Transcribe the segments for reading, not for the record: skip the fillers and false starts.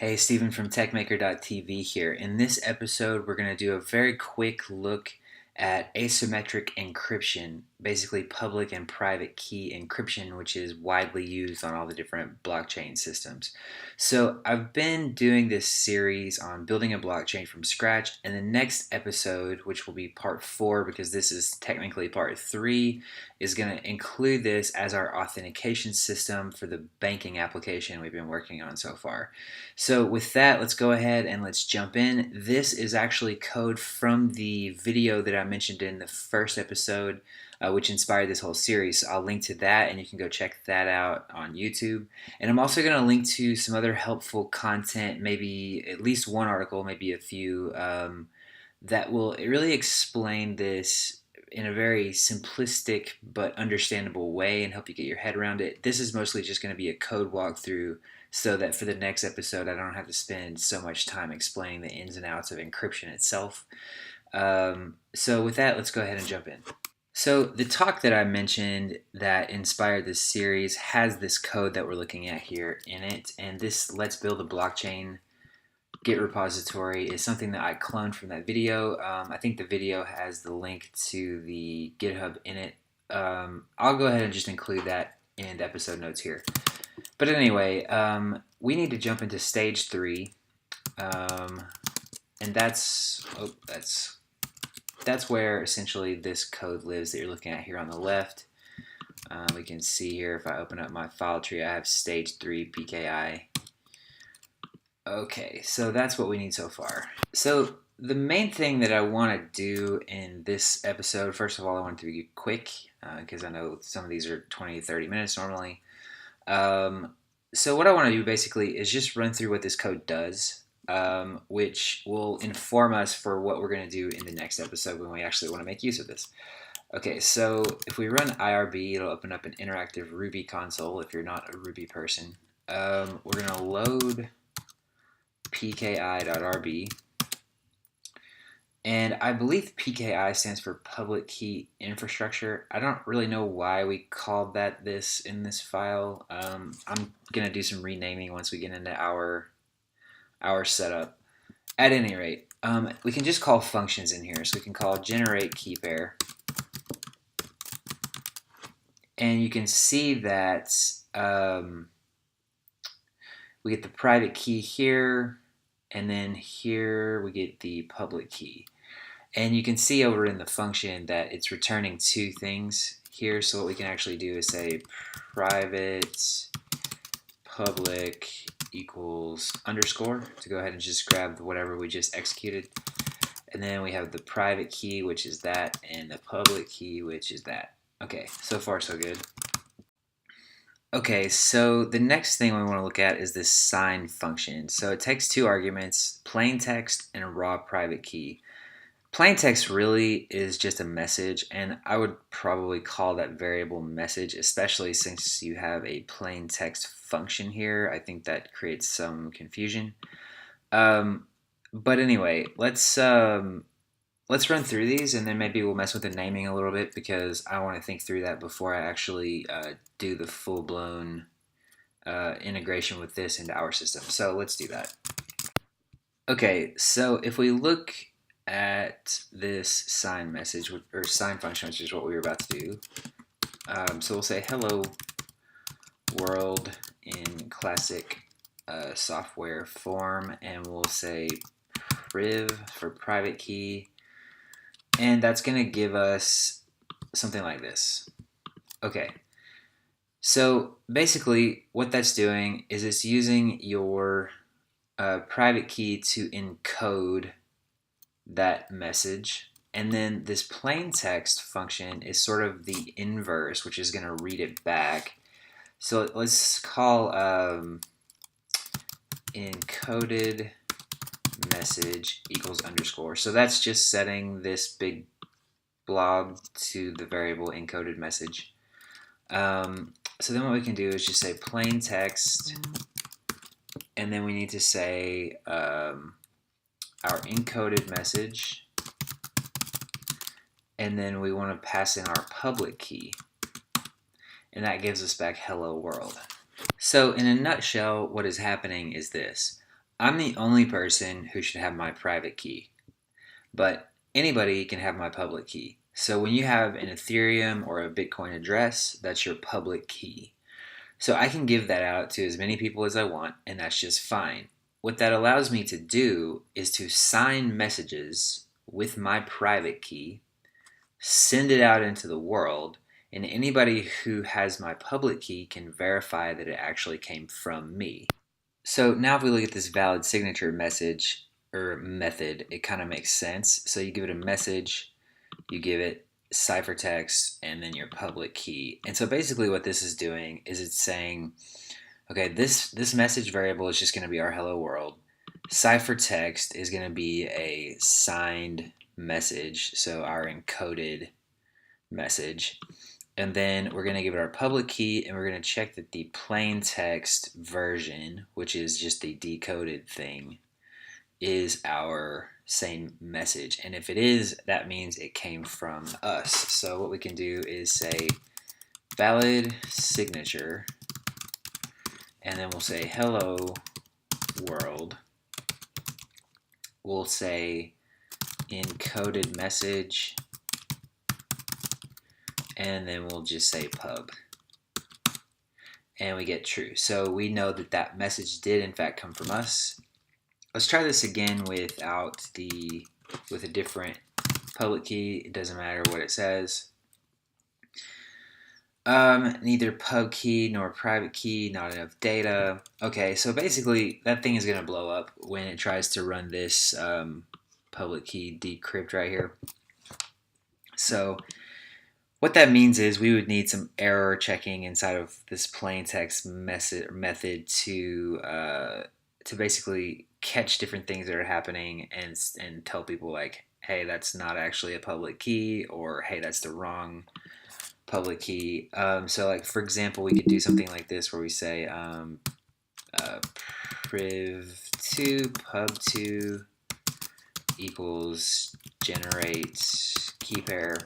Hey, Stephen from TechMaker.tv here. In this episode, we're going to do a very quick look at asymmetric encryption, basically public and private key encryption, which is widely used on all the different blockchain systems. So, I've been doing this series on building a blockchain from scratch, and the next episode, which will be part 4, because this is technically part 3, is going to include this as our authentication system for the banking application we've been working on so far. So with that, let's go ahead and let's jump in. This is actually code from the video that I mentioned in the first episode, which inspired this whole series. So I'll link to that, and you can go check that out on YouTube. And I'm also going to link to some other helpful content, maybe at least one article, maybe a few, that will really explain this in a very simplistic but understandable way and help you get your head around it. This is mostly just going to be a code walkthrough so that for the next episode I don't have to spend so much time explaining the ins and outs of encryption itself. So with that, let's go ahead and jump in. So the talk that I mentioned that inspired this series has this code that we're looking at here in it, and this Let's Build a Blockchain Git repository is something that I cloned from that video. I think the video has the link to the GitHub in it. I'll go ahead and just include that in the episode notes here. But anyway, we need to jump into stage 3, and that's where essentially this code lives that you're looking at here on the left. We can see here if I open up my file tree, I have stage 3 PKI. Okay, so that's what we need so far. So the main thing that I want to do in this episode, first of all, I want it to be quick because I know some of these are 20 to 30 minutes normally. So what I want to do basically is just run through what this code does, which will inform us for what we're going to do in the next episode when we actually want to make use of this. Okay, so if we run IRB, it'll open up an interactive Ruby console if you're not a Ruby person. We're going to load pki.rb, and I believe PKI stands for public key infrastructure. I don't really know why we called that this in this file. I'm gonna do some renaming once we get into our setup. At any rate, we can just call functions in here. So we can call generate key pair, and you can see that we get the private key here, and then here we get the public key. And you can see over in the function that it's returning two things here. So what we can actually do is say private public equals underscore to go ahead and just grab whatever we just executed. And then we have the private key, which is that, and the public key, which is that. Okay, so far so good. Okay, so the next thing we want to look at is this sign function. So it takes two arguments, plain text and a raw private key. Plain text really is just a message, and I would probably call that variable message, especially since you have a plain text function here. I think that creates some confusion. But anyway, let's run through these, and then maybe we'll mess with the naming a little bit because I want to think through that before I actually do the full-blown integration with this into our system. So let's do that. Okay, so if we look at this sign message or sign function, which is what we were about to do, so we'll say hello world in classic software form, and we'll say priv for private key, and that's going to give us something like this. Okay, so basically what that's doing is it's using your private key to encode that message, and then this plain text function is sort of the inverse, which is going to read it back. So let's call encoded message equals underscore. So that's just setting this big blob to the variable encoded message. So then what we can do is just say plain text, and then we need to say our encoded message, and then we want to pass in our public key, and that gives us back hello world. So in a nutshell, what is happening is this. I'm the only person who should have my private key, but anybody can have my public key. So when you have an Ethereum or a Bitcoin address, that's your public key. So I can give that out to as many people as I want, and that's just fine. What that allows me to do is to sign messages with my private key, send it out into the world, and anybody who has my public key can verify that it actually came from me. So now if we look at this valid signature message or method, it kind of makes sense. So you give it a message, you give it ciphertext, and then your public key. And so basically what this is doing is it's saying, okay, this message variable is just going to be our hello world. Ciphertext is going to be a signed message, so our encoded message. And then we're going to give it our public key, and we're going to check that the plain text version, which is just the decoded thing, is our same message. And if it is, that means it came from us. So what we can do is say valid signature, and then we'll say hello world. We'll say encoded message, and then we'll just say pub, and we get true. So we know that that message did in fact come from us. Let's try this again with a different public key. It doesn't matter what it says. Neither pub key nor private key, not enough data. Okay, so basically that thing is going to blow up when it tries to run this public key decrypt right here. So what that means is we would need some error checking inside of this plain text method to basically catch different things that are happening and tell people like, hey, that's not actually a public key, or hey, that's the wrong public key. So like for example, we could do something like this where we say priv2 pub2 equals generate key pair.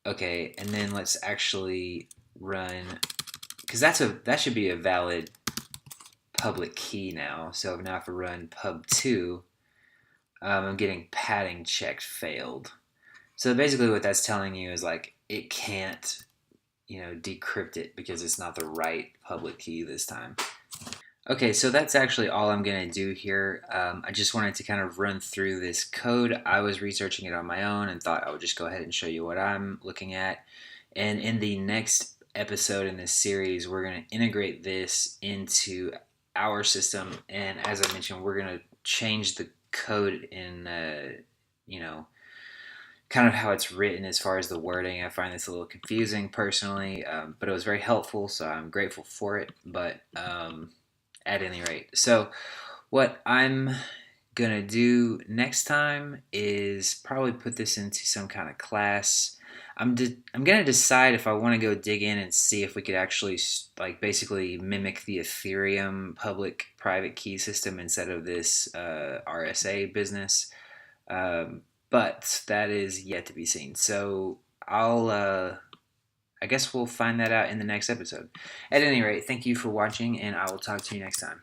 Okay, and then let's actually run, because that should be a valid public key now. So now if I run pub2, I'm getting padding checked failed. So basically what that's telling you is like it can't, decrypt it because it's not the right public key this time. Okay, so that's actually all I'm going to do here. I just wanted to kind of run through this code. I was researching it on my own and thought I would just go ahead and show you what I'm looking at. And in the next episode in this series, we're going to integrate this into our system. And as I mentioned, we're going to change the code in, kind of how it's written as far as the wording. I find this a little confusing personally, but it was very helpful, so I'm grateful for it. But at any rate, so what I'm gonna do next time is probably put this into some kind of class. I'm gonna decide if I want to go dig in and see if we could actually like basically mimic the Ethereum public private key system instead of this RSA business. But that is yet to be seen. So I guess we'll find that out in the next episode. At any rate, thank you for watching, and I will talk to you next time.